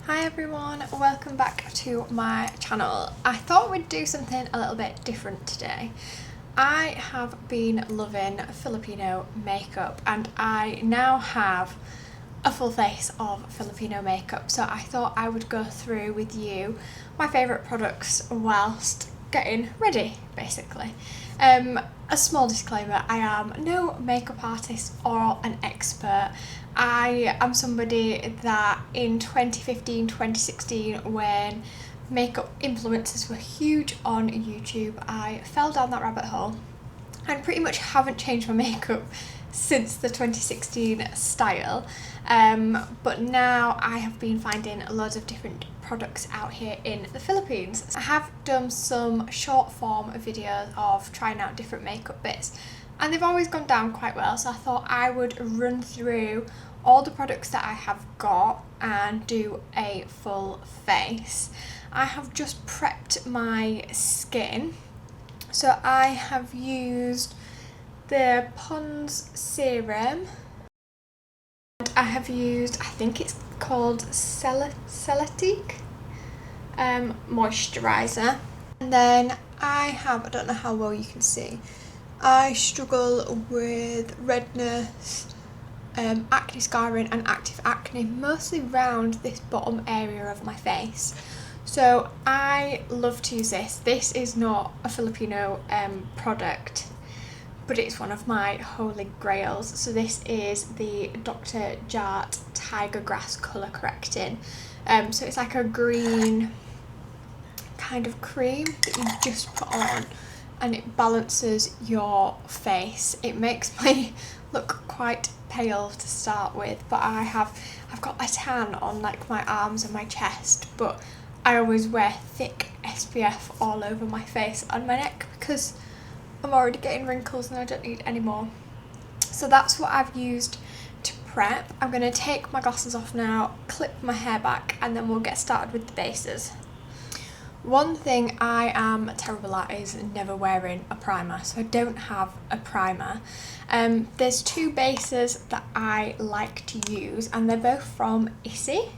Hi everyone, welcome back to my channel. I thought we'd do something a little bit different today. I have been loving Filipino makeup and I now have a full face of Filipino makeup, so I thought I would go through with you my favourite products whilst getting ready, basically. A small disclaimer, I am no makeup artist or an expert. I am somebody that in 2015, 2016, when makeup influencers were huge on YouTube, I fell down that rabbit hole and pretty much haven't changed my makeup since the 2016 style. But now I have been finding loads of different products out here in the Philippines. I have done some short form videos of trying out different makeup bits and they've always gone down quite well, so I thought I would run through all the products that I have got and do a full face. I have just prepped my skin, so I have used the Pond's serum and I have used, I think it's called Celatic moisturiser, and then I don't know how well you can see, I struggle with redness, acne scarring and active acne, mostly around this bottom area of my face. So I love to use this. This is not a Filipino product, but it's one of my holy grails. So this is the Dr. Jart Tiger Grass Colour Correcting. So it's like a green kind of cream that you just put on and it balances your face. It makes me look quite pale to start with, but I've got a tan on like my arms and my chest, but I always wear thick SPF all over my face and my neck because I'm already getting wrinkles and I don't need any more. So that's what I've used to prep. I'm going to take my glasses off now, clip my hair back, and then we'll get started with the bases. One thing I am terrible at is never wearing a primer, so I don't have a primer. There's two bases that I like to use and they're both from Issy.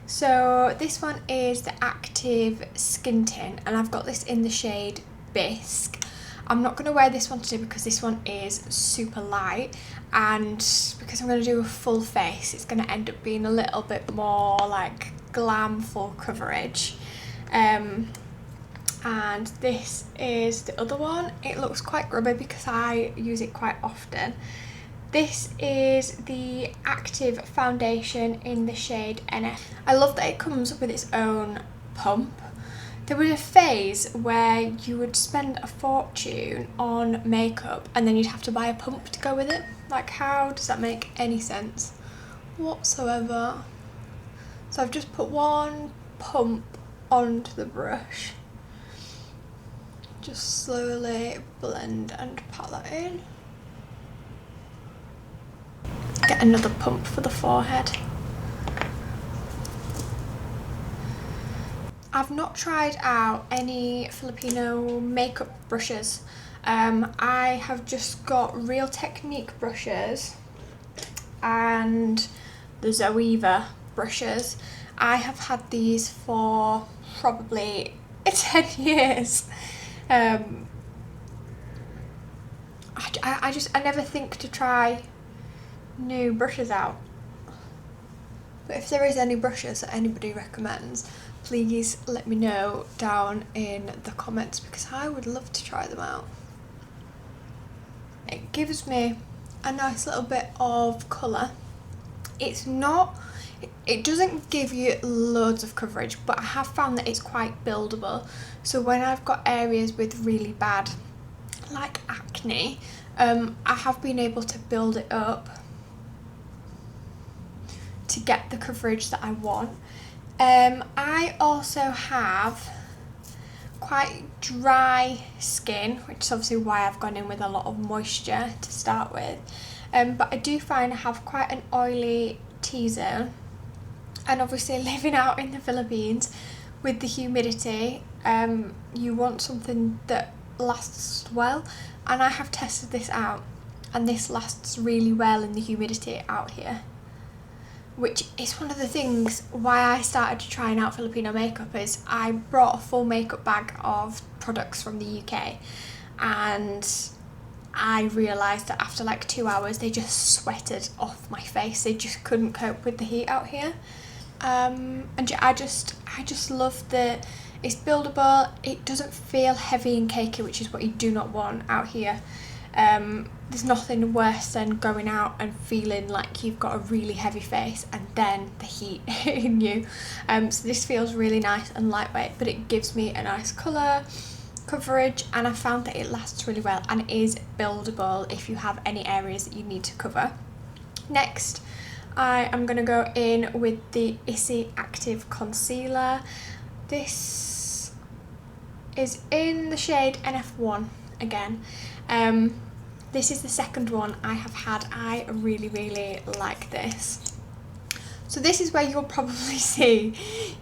So this one is the Active Skin Tint and I've got this in the shade Bisque. I'm not going to wear this one today because this one is super light, and because I'm going to do a full face it's going to end up being a little bit more like glam full coverage. And this is the other one. It looks quite grubby because I use it quite often. This is the Active Foundation in the shade NF. I love that it comes with its own pump. There was a phase where you would spend a fortune on makeup and then you'd have to buy a pump to go with it. Like, how does that make any sense whatsoever? So I've just put one pump onto the brush. Just slowly blend and pat that in. Get another pump for the forehead. I've not tried out any Filipino makeup brushes. I have just got Real Technique brushes and the Zoeva brushes. I have had these for probably 10 years. I never think to try new brushes out. But if there is any brushes that anybody recommends, please let me know down in the comments because I would love to try them out. It gives me a nice little bit of colour. It doesn't give you loads of coverage, but I have found that it's quite buildable. So when I've got areas with really bad like acne, I have been able to build it up to get the coverage that I want. I also have quite dry skin, which is obviously why I've gone in with a lot of moisture to start with. But I do find I have quite an oily T-zone, and obviously living out in the Philippines with the humidity, you want something that lasts well, and I have tested this out and this lasts really well in the humidity out here. which is one of the things why I started trying out Filipino makeup. Is I brought a full makeup bag of products from the UK, and I realised that after like 2 hours they just sweated off my face. They just couldn't cope with the heat out here. And yeah, I just love that it's buildable. It doesn't feel heavy and cakey, which is what you do not want out here. There's nothing worse than going out and feeling like you've got a really heavy face and then the heat hitting you. So this feels really nice and lightweight, but it gives me a nice colour, coverage, and I found that it lasts really well and is buildable if you have any areas that you need to cover. Next, I am going to go in with the Issy Active Concealer. This is in the shade NF1 again. This is the second one I have had. I really like this. So this is where you'll probably see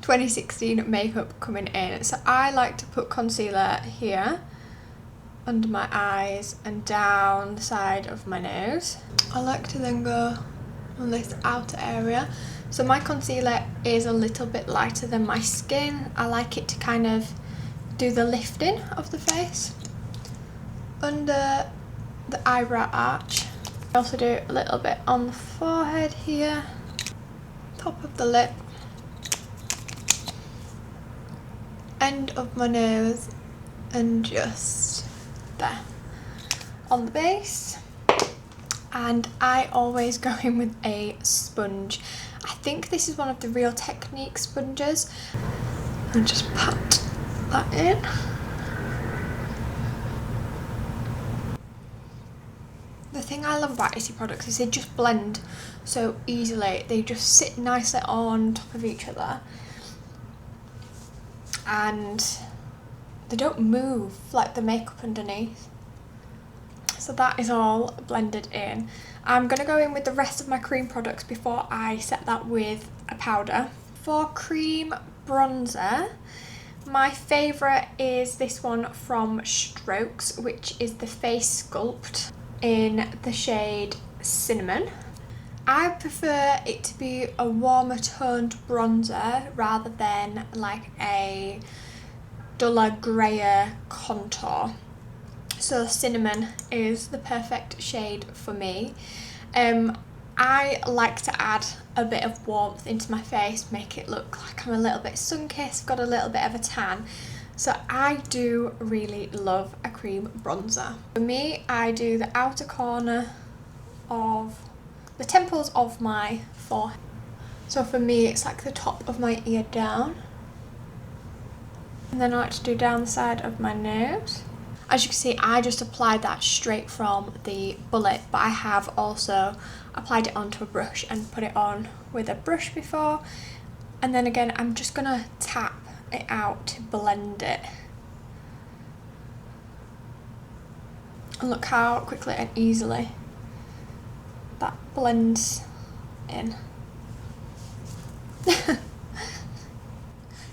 2016 makeup coming in. So I like to put concealer here under my eyes and down the side of my nose. I like to then go on this outer area. So my concealer is a little bit lighter than my skin. I like it to kind of do the lifting of the face. Under the eyebrow arch. I also do a little bit on the forehead here, top of the lip, end of my nose, and just there on the base. And I always go in with a sponge. I think this is one of the Real Technique sponges, and just pat that in. The thing I love about Issy products is they just blend so easily. They just sit nicely on top of each other and they don't move like the makeup underneath. So that is all blended in. I'm going to go in with the rest of my cream products before I set that with a powder. For cream bronzer, my favourite is this one from Strokes, which is the Face Sculpt in the shade Cinnamon. I prefer it to be a warmer toned bronzer rather than like a duller greyer contour. So Cinnamon is the perfect shade for me. I like to add a bit of warmth into my face, make it look like I'm a little bit sun-kissed, got a little bit of a tan. So I do really love a cream bronzer. For me, I do the outer corner of the temples of my forehead. So for me, it's like the top of my ear down. And then I like to do down the side of my nose. As you can see, I just applied that straight from the bullet, but I have also applied it onto a brush and put it on with a brush before. And then again, I'm just gonna tap it out to blend it. And look how quickly and easily that blends in.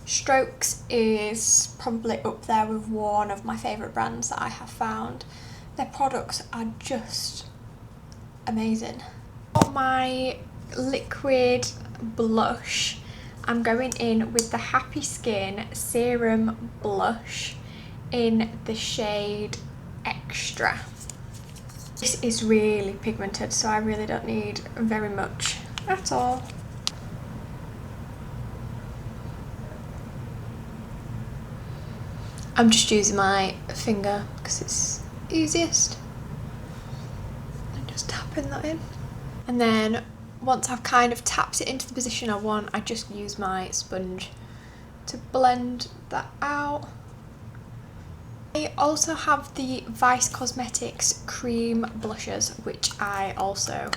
Strokes is probably up there with one of my favourite brands that I have found. Their products are just amazing. For my liquid blush, I'm going in with the Happy Skin Serum Blush in the shade Extra. This is really pigmented, so I really don't need very much at all. I'm just using my finger because it's easiest. And just tapping that in. And then once I've kind of tapped it into the position I want, I just use my sponge to blend that out. I also have the Issy Cosmetics cream blushes, which I also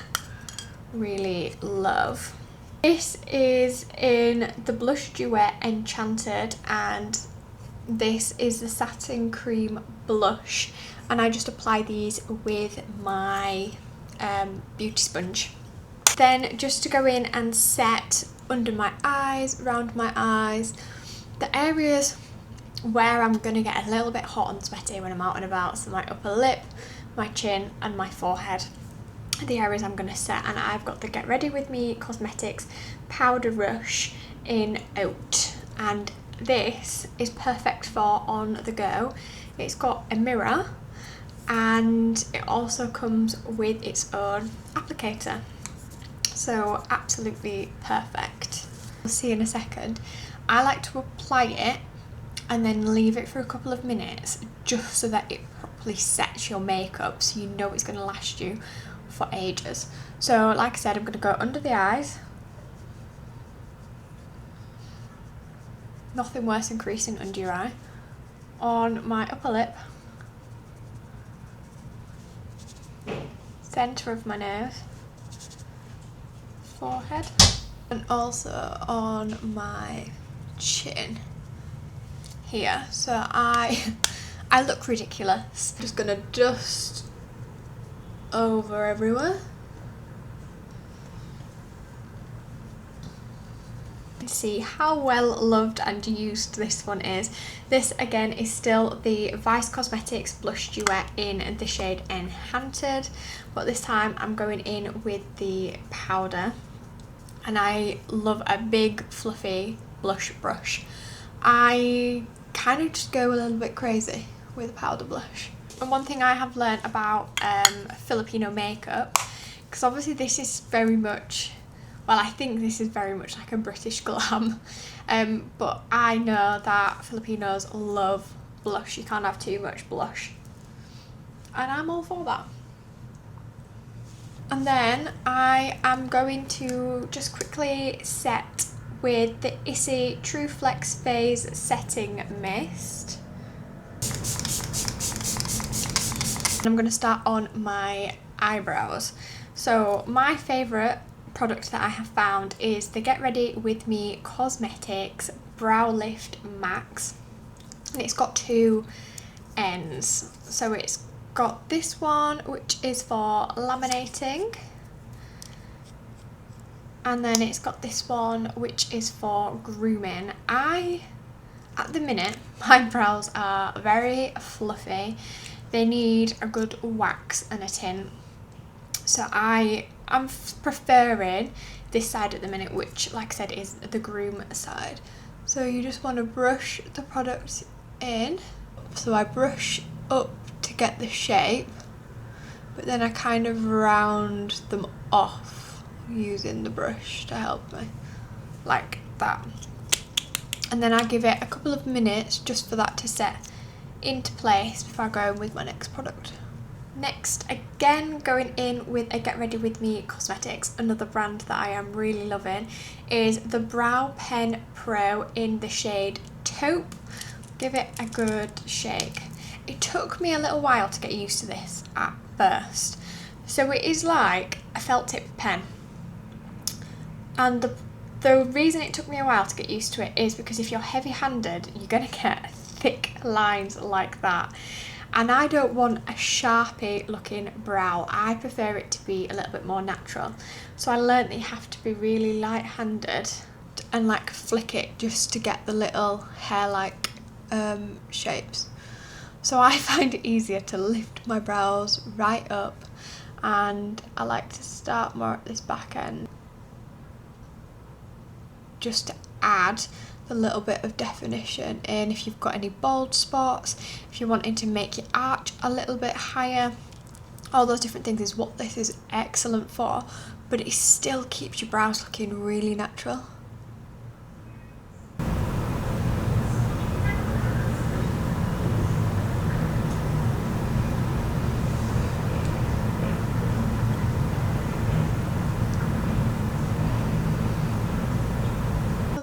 really love. This is in the Blush Duet Enchanted, and this is the Satin Cream Blush, and I just apply these with my beauty sponge. Then just to go in and set under my eyes, around my eyes, the areas where I'm going to get a little bit hot and sweaty when I'm out and about, so my upper lip, my chin and my forehead. the areas I'm going to set, and I've got the Get Ready With Me Cosmetics Powder Rush in Oat, and this is perfect for on the go. It's got a mirror and it also comes with its own applicator, so absolutely perfect. We'll see in a second. I like to apply it and then leave it for a couple of minutes just so that it properly sets your makeup, so you know it's going to last you for ages. So like I said, I'm going to go under the eyes. Nothing worse than creasing under your eye. On my upper lip, centre of my nose, forehead, and also on my chin here. So I look ridiculous. Just gonna dust over everywhere. See how well loved and used this one is. This again is still the Vice Cosmetics Blush Duet in the shade Enhanced, but this time I'm going in with the powder, and I love a big fluffy blush brush. I kind of just go a little bit crazy with a powder blush. And one thing I have learned about Filipino makeup, because obviously this is very much, well, I think this is very much like a British glam, but I know that Filipinos love blush. You can't have too much blush, and I'm all for that. And then I am going to just quickly set with the Issy True Flex Phase Setting Mist. And I'm going to start on my eyebrows. So my favourite product that I have found is the Get Ready With Me Cosmetics Brow Lift Max, and it's got two ends. So it's got this one which is for laminating, and then it's got this one which is for grooming. At the minute, my brows are very fluffy. They need a good wax and a tint, so I'm preferring this side at the minute, which like I said is the groom side. So you just want to brush the product in. So I brush up to get the shape, but then I kind of round them off using the brush to help me, like that. And then I give it a couple of minutes just for that to set into place before I go in with my next product. Next, again going in with a Get Ready With Me Cosmetics, another brand that I am really loving, is the Brow Pen Pro in the shade Taupe. Give it a good shake. It took me a little while to get used to this at first. So it is like a felt tip pen, and the reason it took me a while to get used to it is because if you're heavy handed, you're going to get thick lines like that. And I don't want a Sharpie looking brow. I prefer it to be a little bit more natural. So I learned that you have to be really light handed and like flick it just to get the little hair-like shapes. So I find it easier to lift my brows right up, and I like to start more at this back end just to add a little bit of definition in. If you've got any bald spots, if you're wanting to make your arch a little bit higher, all those different things is what this is excellent for, but it still keeps your brows looking really natural.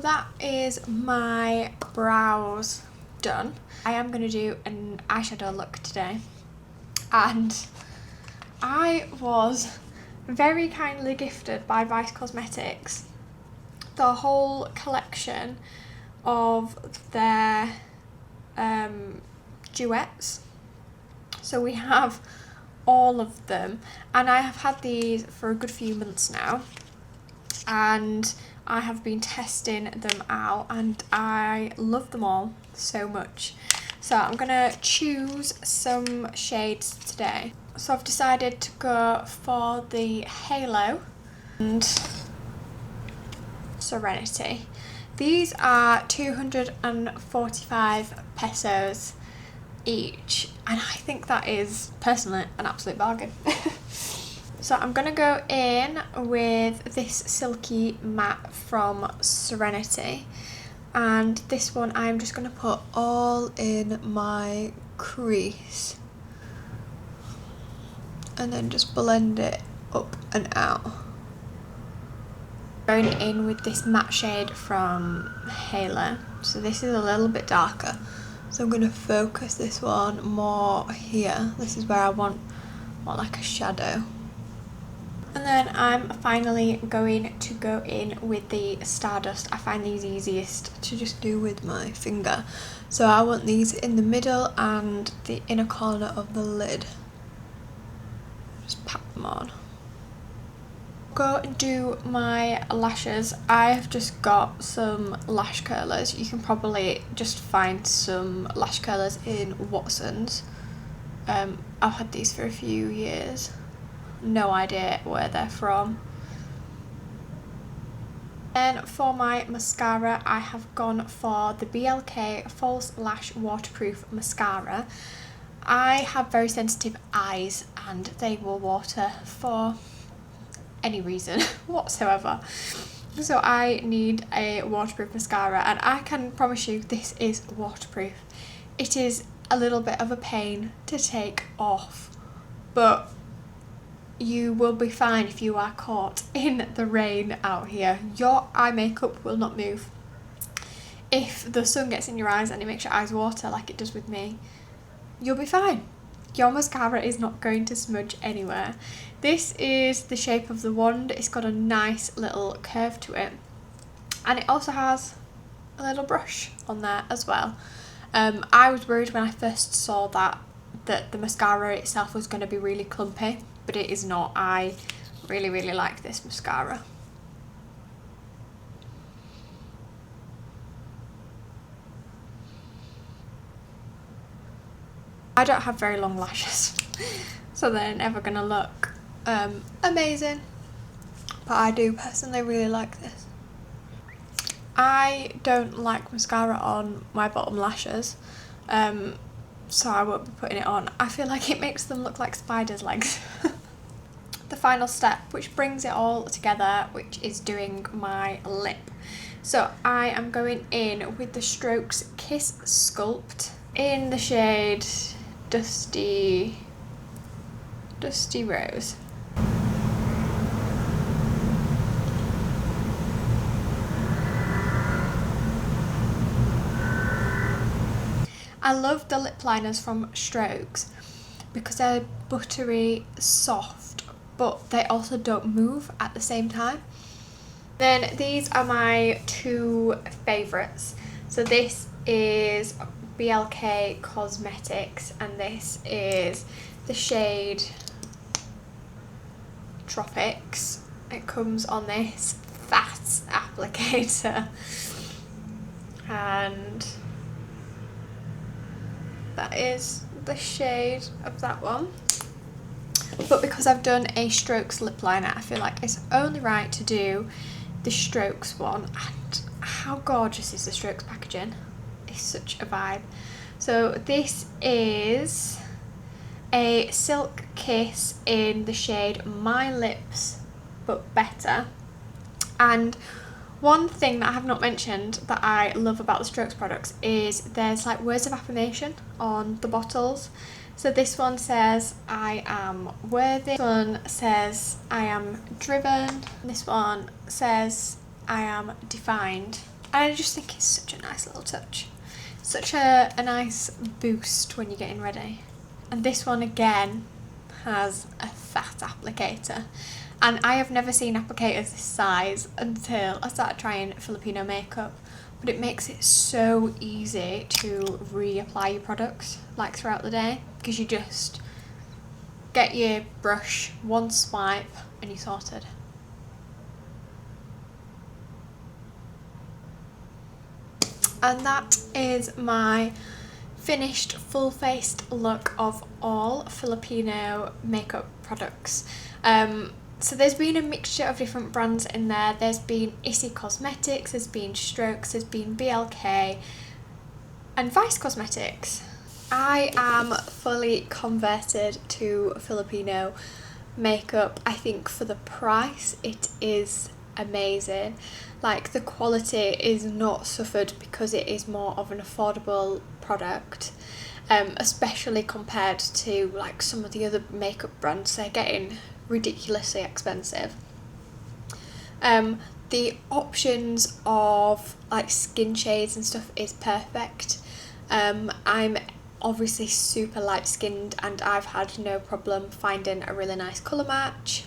That is my brows done. I am going to do an eyeshadow look today, and I was very kindly gifted by Vice Cosmetics the whole collection of their duets. So we have all of them, and I have had these for a good few months now, and I have been testing them out and I love them all so much. So I'm gonna choose some shades today. So I've decided to go for the Halo and Serenity. These are 245 pesos each, and I think that is personally an absolute bargain. So I'm gonna go in with this silky matte from Serenity, and this one I'm just gonna put all in my crease and then just blend it up and out. Going in with this matte shade from Halo, so this is a little bit darker, so I'm going to focus this one more here. This is where I want more like a shadow. And then I'm finally going to go in with the Stardust. I find these easiest to just do with my finger, so I want these in the middle and the inner corner of the lid. Just pat them on. Go and do my lashes. I've just got some lash curlers. You can probably just find some lash curlers in Watson's. I've had these for a few years. No idea where they're from. And for my mascara, I have gone for the BLK False Lash Waterproof Mascara. I have very sensitive eyes and they will water for any reason whatsoever, so I need a waterproof mascara, and I can promise you this is waterproof. It is a little bit of a pain to take off, but you will be fine if you are caught in the rain out here. Your eye makeup will not move. If the sun gets in your eyes and it makes your eyes water like it does with me, you'll be fine. Your mascara is not going to smudge anywhere. This is the shape of the wand. It's got a nice little curve to it, and it also has a little brush on there as well. I was worried when I first saw that the mascara itself was going to be really clumpy, but it is not. I really like this mascara. I don't have very long lashes, so they're never gonna look amazing, but I do personally really like this. I don't like mascara on my bottom lashes, so I won't be putting it on. I feel like it makes them look like spiders' legs. The final step, which brings it all together, which is doing my lip. So I am going in with the Strokes Kiss Sculpt in the shade Dusty Rose. I love the lip liners from Strokes because they're buttery soft, but they also don't move at the same time. Then these are my two favourites. So this is BLK Cosmetics, and this is the shade Tropics. It comes on this fat applicator, and that is the shade of that one. But because I've done a Strokes lip liner, I feel like it's only right to do the Strokes one. And how gorgeous is the Strokes packaging? It's such a vibe. So this is a Silk Kiss in the shade My Lips But Better. And one thing that I have not mentioned that I love about the Strokes products is there's like words of affirmation on the bottles. So this one says, I am worthy. This one says, I am driven. This one says, I am defined. And I just think it's such a nice little touch. Such a nice boost when you're getting ready. And this one again has a fat applicator. And I have never seen applicators this size until I started trying Filipino makeup. But it makes it so easy to reapply your products like throughout the day, because you just get your brush, one swipe, and you're sorted. And that is my finished full-faced look of all Filipino makeup products. So there's been a mixture of different brands in there. There's been Issy Cosmetics, there's been Strokes, there's been BLK and Vice Cosmetics. I am fully converted to Filipino makeup. I think for the price it is amazing. Like, the quality is not suffered because it is more of an affordable product, especially compared to like some of the other makeup brands. They're getting ridiculously expensive. The options of like skin shades and stuff is perfect. I'm obviously super light skinned and I've had no problem finding a really nice colour match.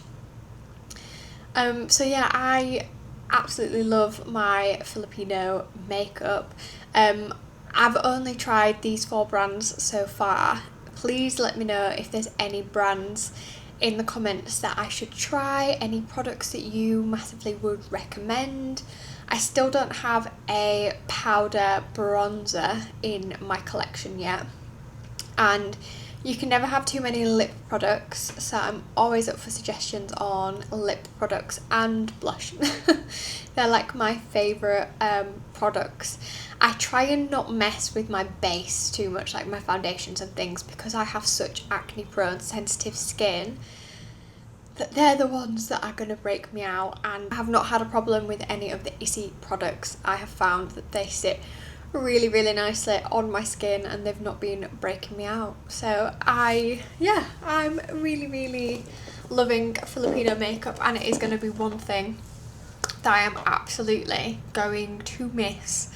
So yeah, I absolutely love my Filipino makeup. I've only tried these 4 brands so far. Please let me know if there's any brands in the comments that I should try, any products that you massively would recommend. I still don't have a powder bronzer in my collection yet, and you can never have too many lip products, so I'm always up for suggestions on lip products and blush. They're like my favourite products. I try and not mess with my base too much, like my foundations and things, because I have such acne prone sensitive skin that they're the ones that are going to break me out, and I have not had a problem with any of the Issy products. I have found that they sit really nicely on my skin and they've not been breaking me out. So I'm really loving Filipino makeup, and it is going to be one thing that I am absolutely going to miss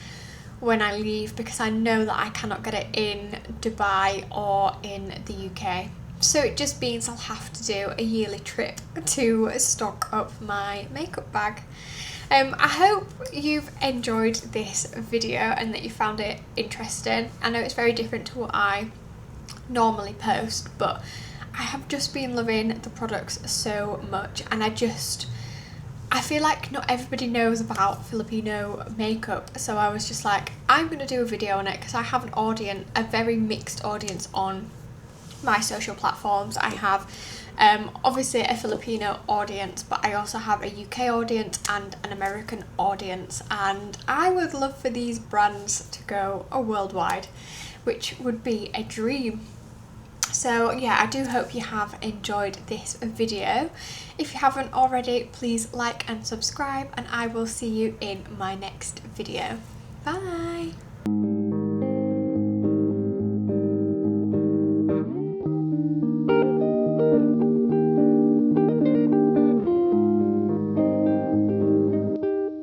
when I leave, because I know that I cannot get it in Dubai or in the UK. So it just means I'll have to do a yearly trip to stock up my makeup bag. I hope you've enjoyed this video and that you found it interesting. I know it's very different to what I normally post, but I have just been loving the products so much, and I feel like not everybody knows about Filipino makeup, so I was just like, I'm going to do a video on it because I have a very mixed audience on my social platforms. I have obviously a Filipino audience, but I also have a UK audience and an American audience, and I would love for these brands to go worldwide, which would be a dream. So yeah, I do hope you have enjoyed this video. If you haven't already, please like and subscribe, and I will see you in my next video. Bye!